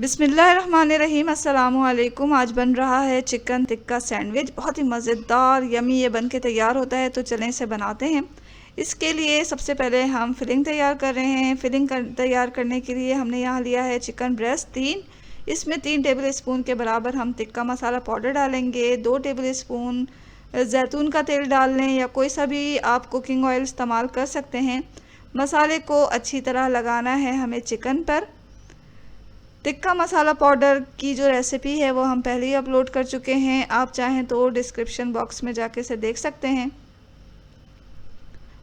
बिस्मिल्लाहिर्रहमानिर्रहीम। अस्सलामुअलैकुम। आज बन रहा है चिकन टिक्का सैंडविच। बहुत ही मज़ेदार यमी ये बन के तैयार होता है। तो चलें इसे बनाते हैं। इसके लिए सबसे पहले हम फिलिंग तैयार कर रहे हैं। तैयार करने के लिए हमने यहाँ लिया है चिकन ब्रेस्ट 3। इसमें 3 टेबल स्पून के बराबर हम टिक्का मसाला पाउडर डालेंगे। 2 टेबल स्पून जैतून का तेल डाल लें या कोई सा भी आप कुकिंग ऑयल इस्तेमाल कर सकते हैं। मसाले को अच्छी तरह लगाना है हमें चिकन पर। टिक्का मसाला पाउडर की जो रेसिपी है वो हम पहले ही अपलोड कर चुके हैं। आप चाहें तो डिस्क्रिप्शन बॉक्स में जाके इसे देख सकते हैं।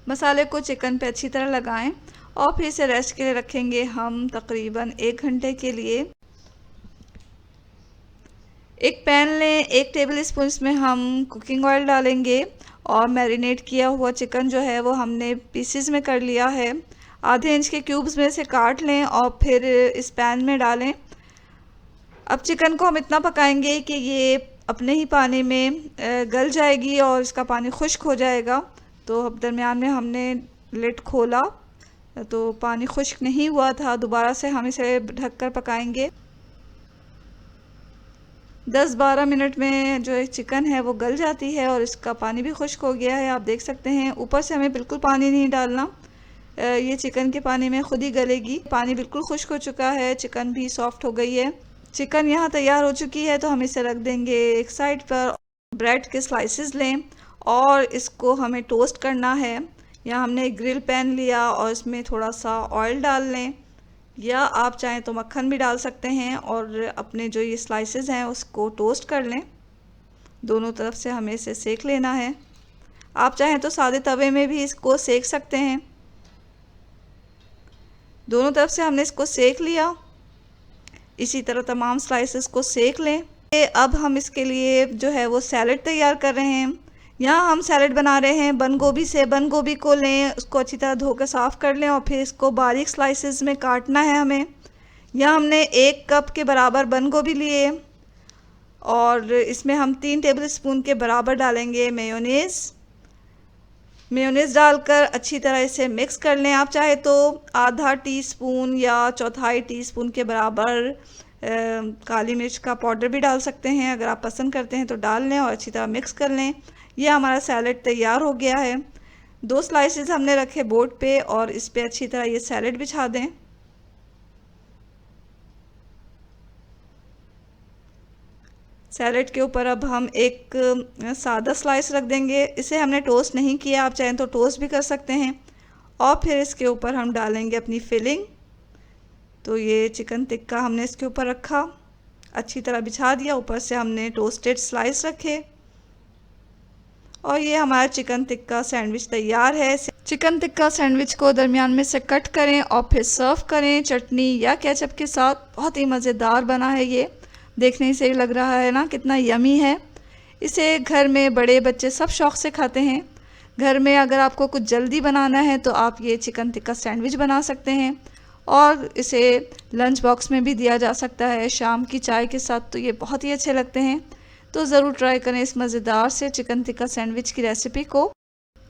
मसाले को चिकन पे अच्छी तरह लगाएं और फिर इसे रेस्ट के लिए रखेंगे हम तकरीबन 1 घंटे के लिए। एक पैन लें, 1 टेबल स्पून इसमें हम कुकिंग ऑयल डालेंगे और मैरिनेट किया हुआ चिकन जो है वो हमने पीसेस में कर लिया है। आधे इंच के क्यूब्स में से काट लें और फिर इस पैन में डालें। अब चिकन को हम इतना पकाएंगे कि ये अपने ही पानी में गल जाएगी और इसका पानी खुश्क हो जाएगा। तो अब दरमियान में हमने लिड खोला तो पानी खुश्क नहीं हुआ था। दोबारा से हम इसे ढककर पकाएंगे। 10-12 मिनट में जो चिकन है वो गल जाती है और इसका पानी भी खुश्क हो गया है। आप देख सकते हैं ऊपर से हमें बिल्कुल पानी नहीं डालना, ये चिकन के पानी में खुद ही गलेगी। पानी बिल्कुल खुश्क हो चुका है, चिकन भी सॉफ्ट हो गई है। चिकन यहाँ तैयार हो चुकी है तो हम इसे रख देंगे एक साइड पर। ब्रेड के स्लाइसेस लें और इसको हमें टोस्ट करना है। यहाँ हमने एक ग्रिल पैन लिया और इसमें थोड़ा सा ऑयल डाल लें या आप चाहें तो मक्खन भी डाल सकते हैं और अपने जो ये स्लाइसेस हैं उसको टोस्ट कर लें। दोनों तरफ से हमें इसे सेक लेना है। आप चाहें तो सादे तवे में भी इसको सेक सकते हैं। दोनों तरफ से हमने इसको सेक लिया। इसी तरह तमाम स्लाइसेस को सेक लें। अब हम इसके लिए जो है वो सैलड तैयार कर रहे हैं। यहाँ हम सैलड बना रहे हैं बंद गोभी से। बंद गोभी को लें, उसको अच्छी तरह धोकर साफ़ कर लें और फिर इसको बारीक स्लाइसेस में काटना है हमें। यहाँ हमने 1 कप के बराबर बंद गोभी लिए और इसमें हम 3 टेबल स्पून के बराबर डालेंगे मेयोनेज़ डालकर अच्छी तरह इसे मिक्स कर लें। आप चाहे तो आधा टीस्पून या चौथाई टीस्पून के बराबर काली मिर्च का पाउडर भी डाल सकते हैं। अगर आप पसंद करते हैं तो डाल लें और अच्छी तरह मिक्स कर लें। यह हमारा सैलड तैयार हो गया है। 2 स्लाइसेस हमने रखे बोर्ड पे और इस पे अच्छी तरह ये सैलड बिछा दें। सैलड के ऊपर अब हम एक सादा स्लाइस रख देंगे। इसे हमने टोस्ट नहीं किया, आप चाहें तो टोस्ट भी कर सकते हैं। और फिर इसके ऊपर हम डालेंगे अपनी फिलिंग। तो ये चिकन टिक्का हमने इसके ऊपर रखा, अच्छी तरह बिछा दिया। ऊपर से हमने टोस्टेड स्लाइस रखे और ये हमारा चिकन टिक्का सैंडविच तैयार है। चिकन टिक्का सैंडविच को दरमियान में से कट करें और फिर सर्व करें चटनी या केचप के साथ। बहुत ही मज़ेदार बना है ये, देखने से ही लग रहा है ना कितना यमी है। इसे घर में बड़े बच्चे सब शौक़ से खाते हैं। घर में अगर आपको कुछ जल्दी बनाना है तो आप ये चिकन टिक्का सैंडविच बना सकते हैं और इसे लंच बॉक्स में भी दिया जा सकता है शाम की चाय के साथ। तो ये बहुत ही अच्छे लगते हैं। तो ज़रूर ट्राई करें इस मज़ेदार से चिकन टिक्का सैंडविच की रेसिपी को।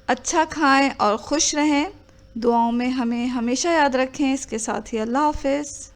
अच्छा खाएं और खुश रहें। दुआओं में हमें हमेशा याद रखें। इसके साथ ही अल्लाह हाफ़िज़।